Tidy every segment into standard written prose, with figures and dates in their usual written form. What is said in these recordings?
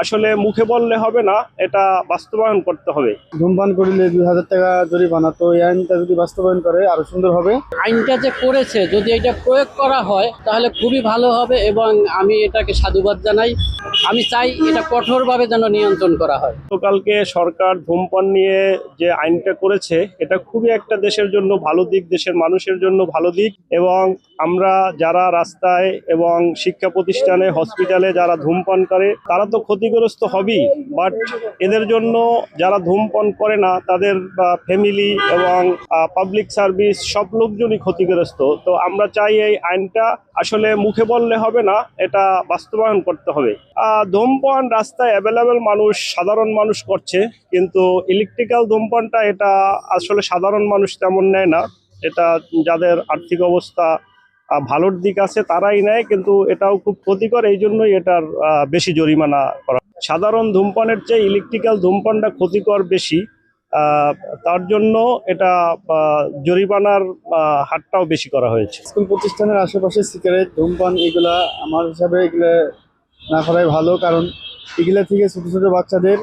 আসলে মুখে বললে হবে না, এটা বাস্তবায়ন করতে হবে। ধূমপান করিলে ২,০০০ টাকা জরিমানা, তো এই আইনটা যদি বাস্তবায়ন করে আরো সুন্দর হবে। আইনটা যে করেছে যদি এটা প্রয়োগ করা হয় তাহলে খুবই ভালো হবে এবং আমি এটাকে সাধুবাদ জানাই। আমি চাই এটা কঠোরভাবে যেন নিয়ন্ত্রণ করা হয়। গতকালকে সরকার ধূমপান নিয়ে যে আইনটা করেছে এটা খুবই একটা দেশের জন্য ভালো দিক, দেশের মানুষের জন্য ভালো দিক। এবং আমরা যারা রাস্তায় এবং শিক্ষা প্রতিষ্ঠানে, হসপিটালে যারা ধূমপান করে তারা তো ক্ষতিগ্রস্ত হবেই, বাট এদের জন্য যারা ধূমপান করে না তাদের ফ্যামিলি এবং পাবলিক সার্ভিস সব লোকজনই ক্ষতিগ্রস্ত। তো আমরা চাই এই আইনটা আসলে মুখে বললে হবে না, এটা বাস্তবায়ন করতে হবে। ধূমপান রাস্তায় অ্যাভেলেবেল মানুষ, সাধারণ মানুষ করছে, কিন্তু ইলেকট্রিক্যাল ধূমপানটা এটা আসলে সাধারণ মানুষ তেমন নেয় না। এটা যাদের আর্থিক অবস্থা ভালোর দিক আছে তারাই নেয়, কিন্তু এটাও খুব ক্ষতিকর, এই জন্যই এটার বেশি জরিমানা করা। সাধারণ ধূমপানের চেয়ে ইলেকট্রিক্যাল ধূমপানটা ক্ষতিকর বেশি, তার জন্য এটা জরিমানার হারটাও বেশি করা হয়েছে। স্কুল প্রতিষ্ঠানের আশেপাশে সিগারেট, ধূমপান এগুলা আমার হিসাবে এগুলা না করাই ভালো, কারণ এগুলা থেকে ছোট ছোট বাচ্চাদের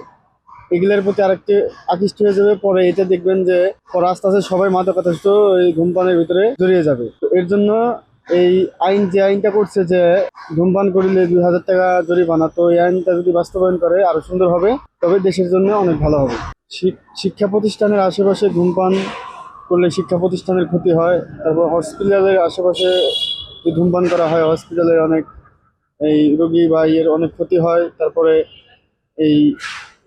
এগুলোর প্রতি আরেকটি আকৃষ্ট হয়ে যাবে। পরে এটা দেখবেন যে পরে আস্তে আস্তে সবাই মাদকাসক্ত এই ধূমপানের ভিতরে জড়িয়ে যাবে। এর জন্য এই যে আইনটা করছে যে ধূমপান করিলে ২,০০০ টাকা জরিমানা, তো এই আইনটা যদি বাস্তবায়ন করে আরো সুন্দর হবে, তবে দেশের জন্য অনেক ভালো হবে। শিক্ষা প্রতিষ্ঠানের আশেপাশে ধূমপান করলে শিক্ষা প্রতিষ্ঠানের ক্ষতি হয়। তারপর হসপিটালের আশেপাশে যদি ধূমপান করা হয় হসপিটালের অনেক এই রোগী বা অনেক ক্ষতি হয়। তারপরে এই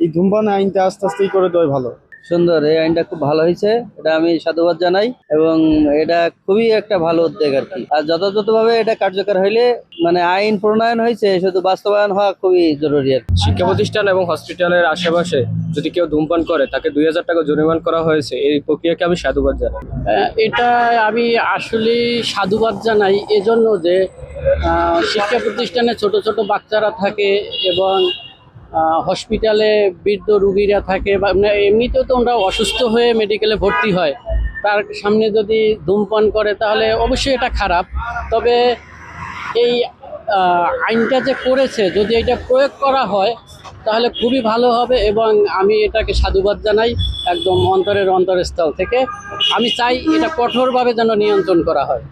এই ধূমপান আইনটা আস্তে আস্তেই করে দেওয়া ভালো। সুন্দর, এই আইনটা খুব ভালো হয়েছে, এটা আমি সাধুবাদ জানাই এবং এটা খুবই একটা ভালো উদ্যোগ আর কি। আর যথাযথভাবে এটা কার্যকর হইলে মানে আইন প্রণয়ন হয়েছে, শুধু বাস্তবায়ন হওয়া খুবই জরুরি আর কি। শিক্ষা প্রতিষ্ঠান এবং হসপিটালের আশেপাশে যদি কেউ ধূমপান করে তাকে ২,০০০ টাকা জরিমানা করা হয়েছে, এই প্রক্রিয়াকে আমি সাধুবাদ জানাই। এটা আমি আসলে সাধুবাদ জানাই এজন্য যে শিক্ষা প্রতিষ্ঠানে ছোট ছোট বাচ্চারা থাকে এবং হসপিটালে বৃদ্ধ রুগীরা থাকে, বা এমনিতেও তো ওরা অসুস্থ হয়ে মেডিকেলে ভর্তি হয়, তার সামনে যদি ধূমপান করে তাহলে অবশ্যই এটা খারাপ। তবে এই আইনটা যে করেছে যদি এটা প্রয়োগ করা হয় তাহলে খুবই ভালো হবে এবং আমি এটাকে সাধুবাদ জানাই একদম অন্তরের অন্তরস্থল থেকে। আমি চাই এটা কঠোরভাবে যেন নিয়ন্ত্রণ করা হয়।